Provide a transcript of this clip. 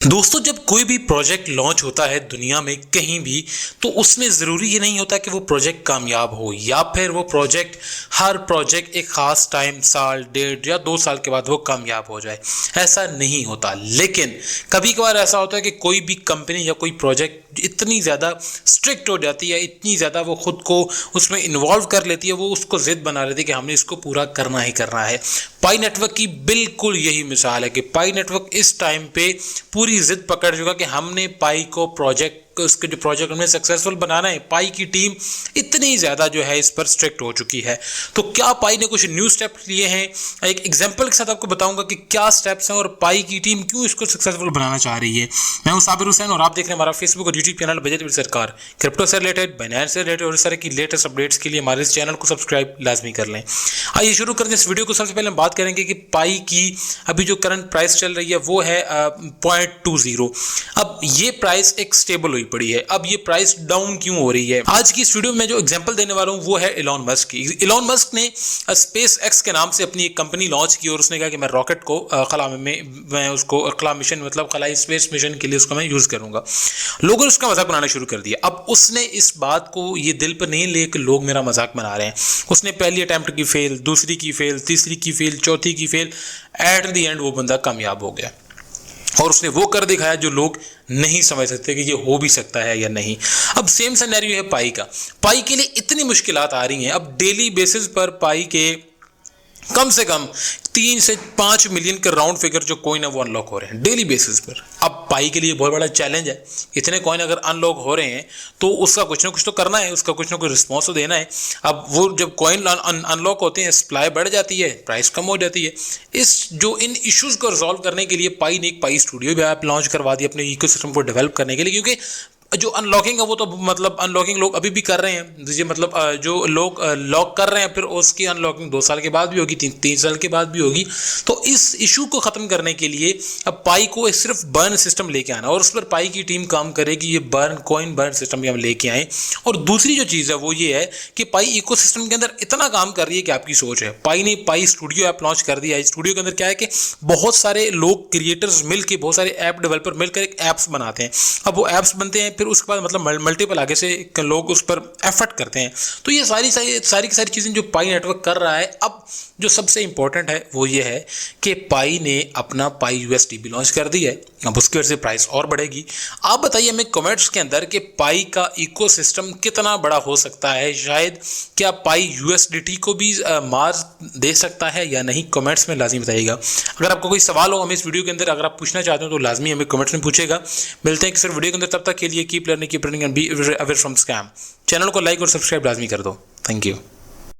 दोस्तों, जब कोई भी प्रोजेक्ट लॉन्च होता है दुनिया में कहीं भी, तो उसमें ज़रूरी ये नहीं होता कि वो प्रोजेक्ट कामयाब हो या फिर वो प्रोजेक्ट हर प्रोजेक्ट एक ख़ास टाइम साल 1.5 या 2 साल के बाद वो कामयाब हो जाए। ऐसा नहीं होता। लेकिन कभी कभार ऐसा होता है कि कोई भी कंपनी या कोई प्रोजेक्ट इतनी ज़्यादा स्ट्रिक्ट हो जाती है, इतनी ज़्यादा वो खुद को उसमें इन्वॉल्व कर लेती है, वो उसको ज़िद बना लेती है कि हमने इसको पूरा करना ही करना है। पाई नेटवर्क की बिल्कुल यही मिसाल है कि पाई नेटवर्क इस टाइम पे पूरी जिद पकड़ चुका कि हमने पाई को उसके जो प्रोजेक्ट हमने सक्सेसफुल बनाना है। पाई की टीम इतनी ज़्यादा जो है इस पर स्ट्रिक्ट हो चुकी है। तो क्या पाई ने कुछ न्यू स्टेप्स लिए हैं? एक एग्जांपल के साथ आपको बताऊंगा कि क्या स्टेप्स हैं और पाई की टीम क्यों इसको सक्सेसफुल बनाना चाह रही है। मैं हूं साबिर हुसैन और आप देख रहे हैं हमारा फेसबुक और यूट्यूब चैनल बजट विद सरकार। क्रिप्टो से रिलेटेड, बाइनेंस से रिलेटेड और इस तरह की लेटेस्ट अपडेट्स के लिए हमारे इस चैनल को सब्सक्राइब लाजमी कर लें। आइए शुरू करते हैं इस वीडियो को। सबसे पहले हम बात करेंगे कि पाई की अभी जो करंट प्राइस चल रही है वो है 0.20। अब ये प्राइस एक स्टेबल हुई पड़ी है। अब ये प्राइस डाउन क्यों हो रही है? आज की इस वीडियो में जो एग्जांपल देने वाला हूं वो है इलॉन मस्क की। इलॉन मस्क ने स्पेस एक्स के नाम से अपनी एक कंपनी लॉन्च की और उसने कहा कि मैं रॉकेट को खला में मैं उसको खला मिशन मतलब खलाई स्पेस मिशन के लिए उसको मैं यूज करूंगा। लोगों ने उसका मजाक बनाना शुरू कर दिया। अब उसने इस बात को ये दिल पर नहीं ले कि लोग मेरा मजाक बना रहे हैं। उसने पहली अटेम्प्ट की फेल, दूसरी की फेल, तीसरी की फेल, चौथी की फेल, एट द एंड वो बंदा कामयाब हो गया और उसने वो कर दिखाया जो लोग नहीं समझ सकते कि ये हो भी सकता है या नहीं। अब सेम सिनेरियो है पाई का। पाई के लिए इतनी मुश्किलात आ रही हैं। अब डेली बेसिस पर पाई के कम से कम 3 से 5 मिलियन के राउंड फिगर जो कॉइन है वो अनलॉक हो रहे हैं डेली बेसिस पर। अब पाई के लिए बहुत बड़ा चैलेंज है। इतने कॉइन अगर अनलॉक हो रहे हैं तो उसका कुछ ना कुछ तो करना है, उसका कुछ ना कुछ रिस्पॉन्स तो देना है। अब वो जब कॉइन अनलॉक होते हैं, सप्लाई बढ़ जाती है, प्राइस कम हो जाती है। इन इश्यूज को रिजॉल्व करने के लिए पाई ने एक पाई स्टूडियो भी ऐप लॉन्च करवा दी अपने इकोसिस्टम को डेवलप करने के लिए। क्योंकि जो अनलॉकिंग है वो तो मतलब अनलॉकिंग लोग अभी भी कर रहे हैं। जी मतलब जो लोग लॉक कर रहे हैं फिर उसकी अनलॉकिंग 2 साल के बाद भी होगी, 3 साल के बाद भी होगी। तो इस इशू को ख़त्म करने के लिए अब पाई को सिर्फ बर्न सिस्टम लेके आना और उस पर पाई की टीम काम करेगी। ये कॉइन बर्न सिस्टम भी हम लेके आए। और दूसरी जो चीज़ है वो ये है कि पाई इकोसिस्टम के अंदर इतना काम कर रही है कि आपकी सोच है। पाई ने पाई स्टूडियो ऐप लॉन्च कर दिया है। स्टूडियो के अंदर क्या है कि बहुत सारे लोग क्रिएटर्स मिलकर, बहुत सारे ऐप डेवलपर मिलकर एक ऐप्स बनाते हैं। अब वो ऐप्स बनते हैं फिर उसके बाद मतलब मल्टीपल आगे से लोग उस पर एफर्ट करते हैं। तो ये सारी की सारी चीज़ें जो पाई नेटवर्क कर रहा है। अब जो सबसे इंपॉर्टेंट है वो ये है कि पाई ने अपना पाई यूएसडी भी लॉन्च कर दी है। अब उसकी वजह से प्राइस और बढ़ेगी। आप बताइए हमें कमेंट्स के अंदर कि पाई का इकोसिस्टम कितना बड़ा हो सकता है। शायद क्या पाई यूएसडीटी को भी मार दे सकता है या नहीं? कमेंट्स में लाजमी बताइएगा। अगर आपको कोई सवाल हो हमें इस वीडियो के अंदर अगर आप पूछना चाहते हो तो लाजमी हमें कमेंट्स में पूछेगा। मिलते हैं कि सर वीडियो के अंदर, तब तक के लिए keep learning, keep running and be away from scam. Channel को लाइक और सब्सक्राइब लाजमी कर दो। Thank you.